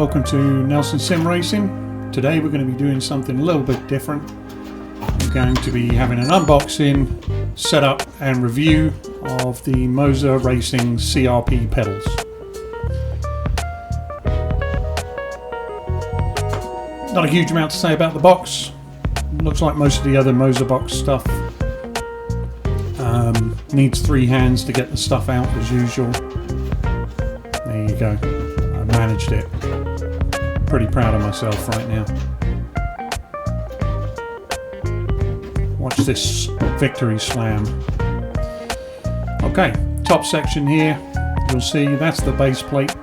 welcome to Nelson Sim Racing. Today we're going to be doing something a little bit different. We're going to be having an unboxing, setup and review of the Moza Racing CRP pedals. Not a huge amount to say about the box. Looks like most of the other Moza box stuff. Needs 3 hands to get the stuff out as usual. There you go. I managed it. Pretty proud of myself right now. Watch this victory slam. Okay, top section here. You'll see that's the base plate.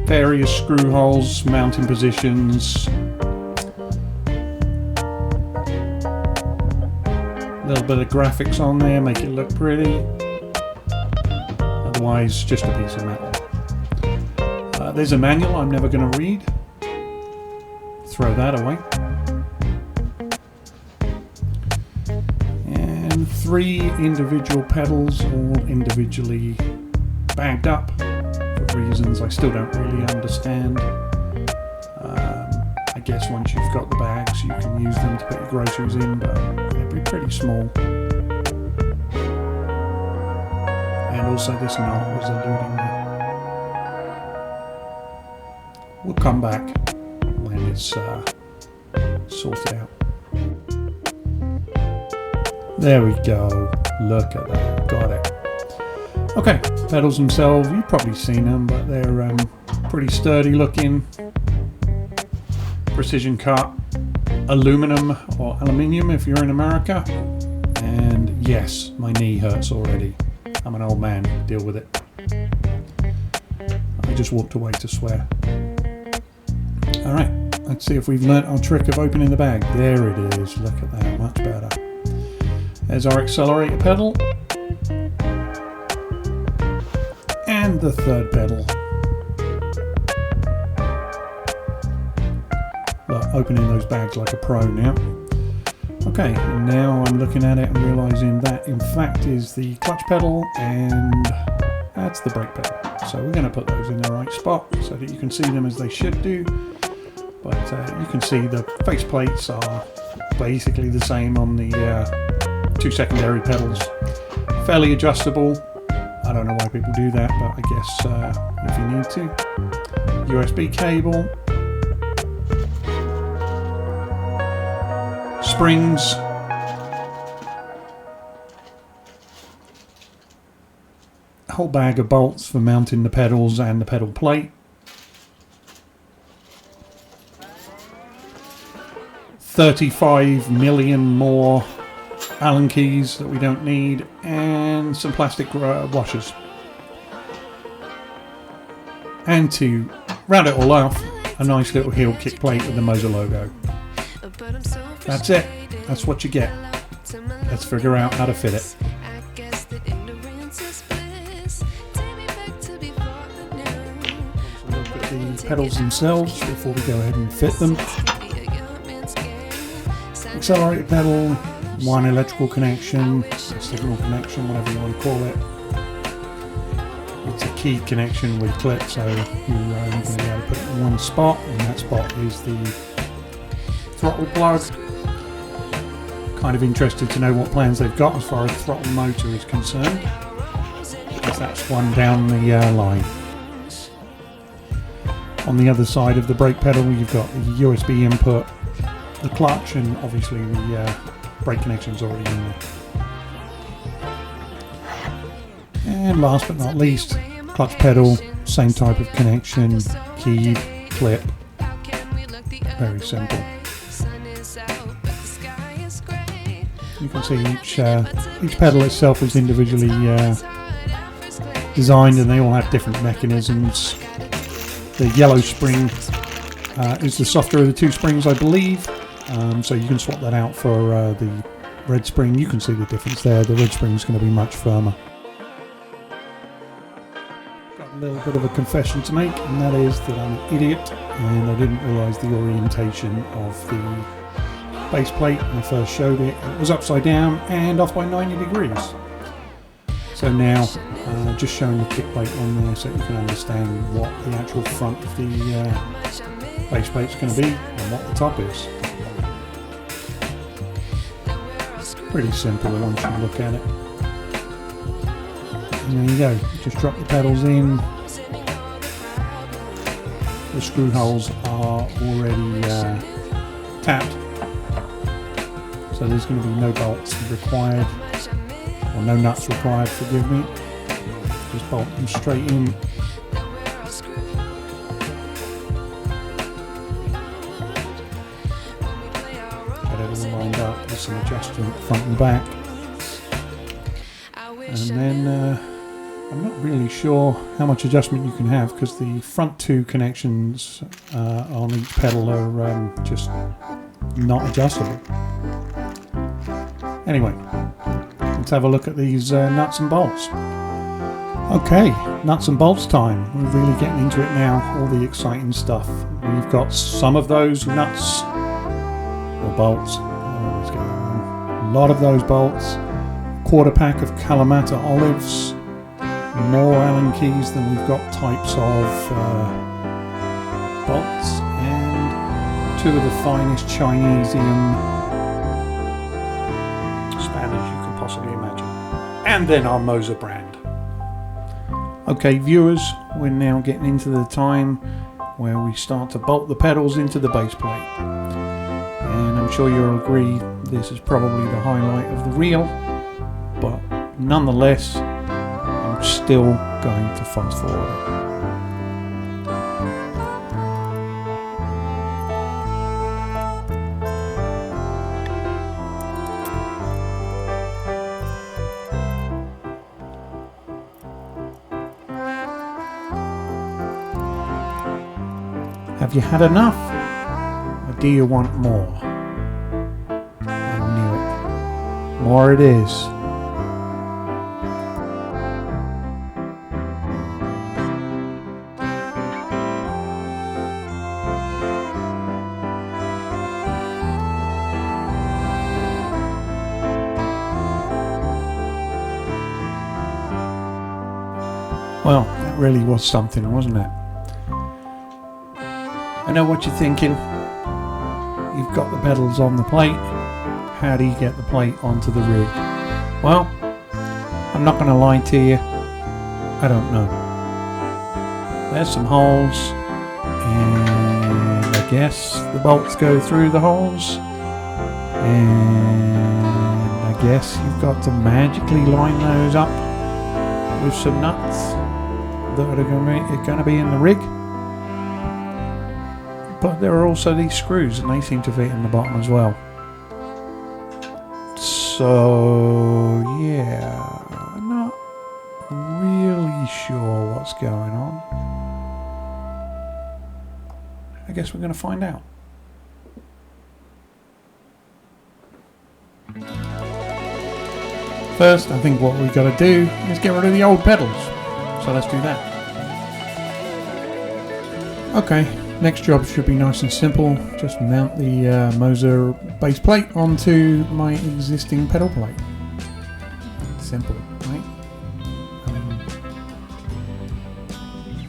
Various screw holes, mounting positions. A little bit of graphics on there, make it look pretty. Otherwise, just a piece of metal. There's a manual I'm never going to read. Throw that away. And 3 individual pedals, all individually bagged up for reasons I still don't really understand. I guess once you've got the bags, you can use them to put your groceries in, but they'll be pretty small. And also this knot was eluding me. We'll come back when it's sorted out. There we go. Look at that. Got it. Okay, pedals themselves, you've probably seen them, but they're pretty sturdy looking. Precision cut. Aluminum or aluminium if you're in America. And yes, my knee hurts already. I'm an old man, deal with it. I just walked away to swear. Alright, let's see if we've learnt our trick of opening the bag. There it is, look at that, much better. There's our accelerator pedal. And the third pedal. Look, opening those bags like a pro now. Okay, and now I'm looking at it and realising that in fact is the clutch pedal and that's the brake pedal. So we're going to put those in the right spot so that you can see them as they should do. But you can see the face plates are basically the same on the 2 secondary pedals. Fairly adjustable. I don't know why people do that, but I guess if you need to. USB cable. Springs. A whole bag of bolts for mounting the pedals and the pedal plate. 35 million more Allen keys that we don't need, and some plastic washers. And to round it all off, a nice little heel kick plate with the Moza logo. That's it. That's what you get. Let's figure out how to fit it. Look at the pedals themselves before we go ahead and fit them. Accelerator pedal, 1 electrical connection, a signal connection, whatever you want to call it. It's a key connection with clips, so you're only going to be able to put it in one spot, and that spot is the throttle plug. Kind of interested to know what plans they've got as far as throttle motor is concerned, because that's one down the line. On the other side of the brake pedal you've got the USB input, the clutch, and obviously the brake connection's already in there. And last but not least, clutch pedal, same type of connection, keyed, clip, very simple. You can see each pedal itself is individually designed, and they all have different mechanisms. The yellow spring is the softer of the 2 springs, I believe, so you can swap that out for the red spring. You can see the difference there. The red spring is going to be much firmer. Got a little bit of a confession to make, and that is that I'm an idiot and I didn't realise the orientation of the base plate when I first showed it. It was upside down and off by 90 degrees. So now just showing the kick plate on there so you can understand what the actual front of the base plate is going to be and what the top is. Pretty simple once you look at it. And there you go, just drop the pedals in. The screw holes are already tapped, so there's going to be no bolts required, or no nuts required, forgive me. Just bolt them straight in. Get it all lined up with some adjustment front and back. And then I'm not really sure how much adjustment you can have, because the front two connections on each pedal are just not adjustable. Anyway, let's have a look at these nuts and bolts. Okay, nuts and bolts time. We're really getting into it now, all the exciting stuff. We've got some of those nuts or bolts. Oh, what's going on? A lot of those bolts. Quarter pack of Kalamata olives. More Allen keys than we've got types of bolts, and two of the finest Chinesium spanners you can possibly imagine, and then our Moza brand. Okay viewers, we're now getting into the time where we start to bolt the pedals into the base plate, and I'm sure you'll agree this is probably the highlight of the reel, but nonetheless still going to fast forward it. Have you had enough? Or do you want more? I knew it. More it is. Well, that really was something, wasn't it? I know what you're thinking. You've got the pedals on the plate. How do you get the plate onto the rig? Well, I'm not going to lie to you. I don't know. There's some holes, and I guess the bolts go through the holes, and I guess you've got to magically line those up with some nuts that are going to be in the rig. But there are also these screws, and they seem to fit in the bottom as well. So yeah, I'm not really sure what's going on. I guess we're going to find out. First, I think what we've got to do is get rid of the old pedals. So let's do that. Okay, next job should be nice and simple. Just mount the Moza base plate onto my existing pedal plate. Simple, right? I mean,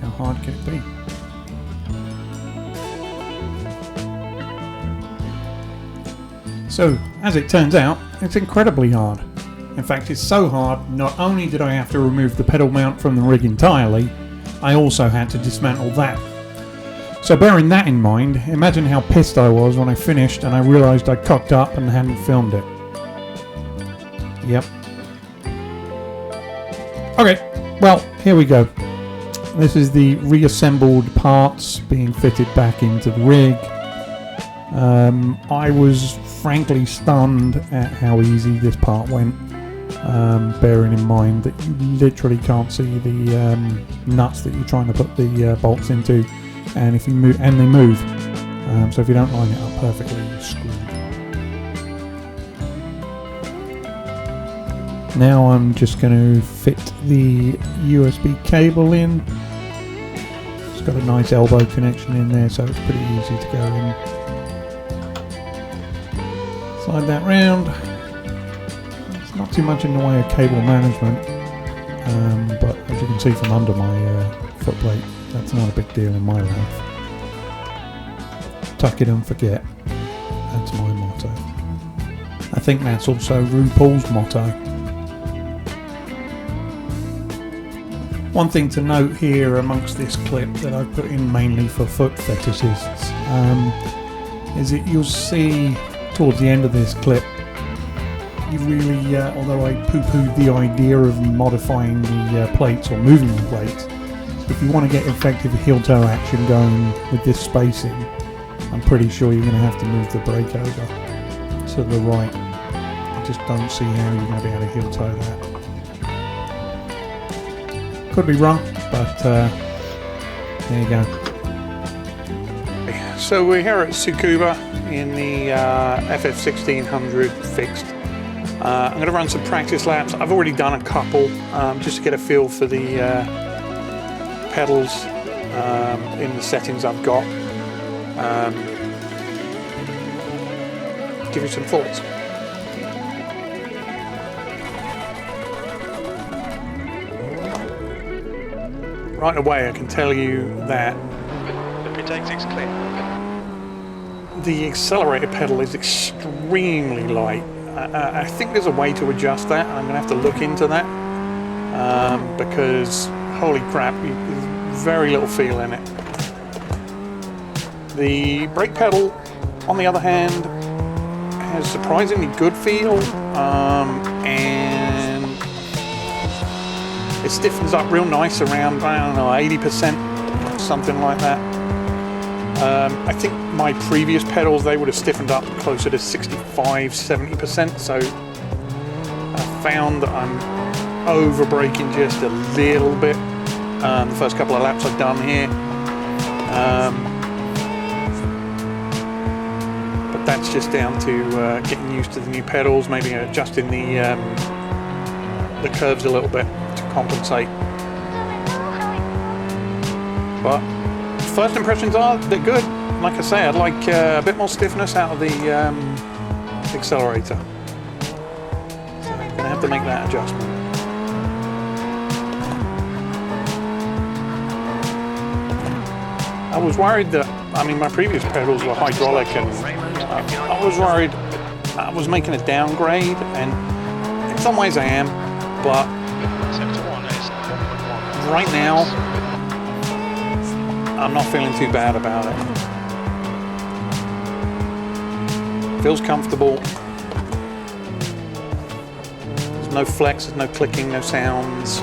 how hard can it be? So, as it turns out, it's incredibly hard. In fact, it's so hard, not only did I have to remove the pedal mount from the rig entirely, I also had to dismantle that. So bearing that in mind, imagine how pissed I was when I finished and I realised I'd cocked up and hadn't filmed it. Yep. Okay, well, here we go. This is the reassembled parts being fitted back into the rig. I was frankly stunned at how easy this part went. Bearing in mind that you literally can't see the nuts that you're trying to put the bolts into, and if you move, and they move, so if you don't line it up perfectly, you're screwed. Now I'm just going to fit the USB cable in. It's got a nice elbow connection in there, so it's pretty easy to go in. Slide that round. Not too much in the way of cable management. but as you can see from under my footplate, that's not a big deal in my life. Tuck it and forget. That's my motto. I think that's also RuPaul's motto. One thing to note here amongst this clip that I've put in mainly for foot fetishists is that you'll see towards the end of this clip, you really, although I poo-pooed the idea of modifying the plates or moving the plates, if you want to get effective heel-toe action going with this spacing, I'm pretty sure you're going to have to move the brake over to the right. I just don't see how you're going to be able to heel-toe that. Could be wrong, but there you go. So we're here at Tsukuba in the FF1600 fixed. I'm going to run some practice laps. I've already done a couple just to get a feel for the pedals in the settings I've got. Give you some thoughts. Right away I can tell you that the accelerator pedal is extremely light. I think there's a way to adjust that. I'm going to have to look into that because holy crap, there's very little feel in it. The brake pedal, on the other hand, has surprisingly good feel and it stiffens up real nice around, I don't know, 80%, something like that. I think my previous pedals, they would have stiffened up closer to 65-70%, so I found that I'm over braking just a little bit the first couple of laps I've done here. But that's just down to getting used to the new pedals, maybe adjusting the curves a little bit to compensate. But first impressions are they're good. Like I say, I'd like a bit more stiffness out of the accelerator. So I'm going to have to make that adjustment. I was worried that, I mean, my previous pedals were hydraulic and I was worried I was making a downgrade, and in some ways I am, but right now I'm not feeling too bad about it. Feels comfortable. There's no flex, there's no clicking, no sounds.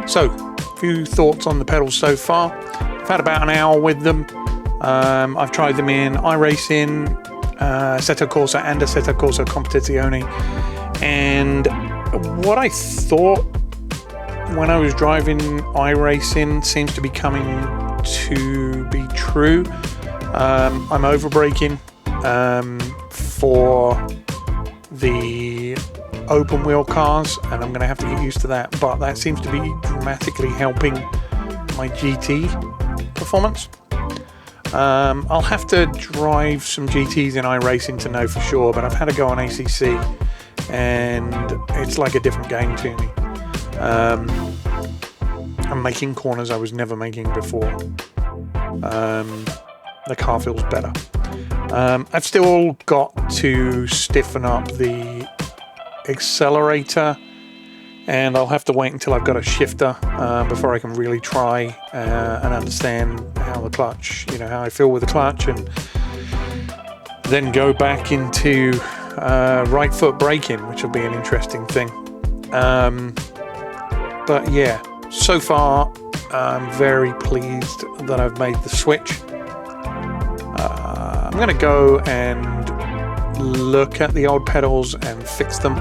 So, a few thoughts on the pedals so far. I've had about an hour with them. I've tried them in iRacing, Assetto Corsa and Assetto Corsa Competizione. And what I thought when I was driving iRacing seems to be coming to be true. I'm over braking for the open wheel cars, and I'm going to have to get used to that, but that seems to be dramatically helping my GT performance. I'll have to drive some GTs in iRacing to know for sure, but I've had to go on ACC and it's like a different game to me. I'm making corners I was never making before. The car feels better. I've still got to stiffen up the accelerator, and I'll have to wait until I've got a shifter before I can really try and understand how the clutch, how I feel with the clutch, and then go back into right foot braking, which will be an interesting thing. But yeah, so far I'm very pleased that I've made the switch. I'm going to go and look at the old pedals and fix them,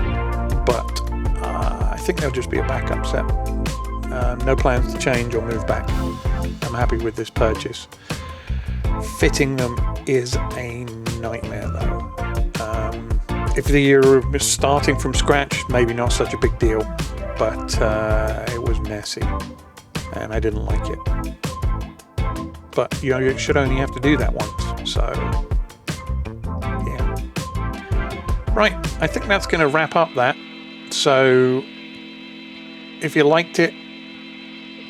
but I think they'll just be a backup set. No plans to change or move back. I'm happy with this purchase. Fitting them is a nightmare though. If you're starting from scratch, maybe not such a big deal, but it was messy and I didn't like it. But you should only have to do that once, so yeah. Right, I think that's going to wrap up that. So if you liked it,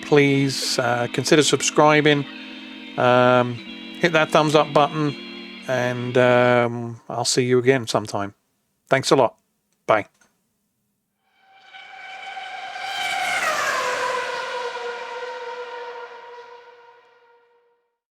please consider subscribing, hit that thumbs up button, and I'll see you again sometime. Thanks a lot. Bye.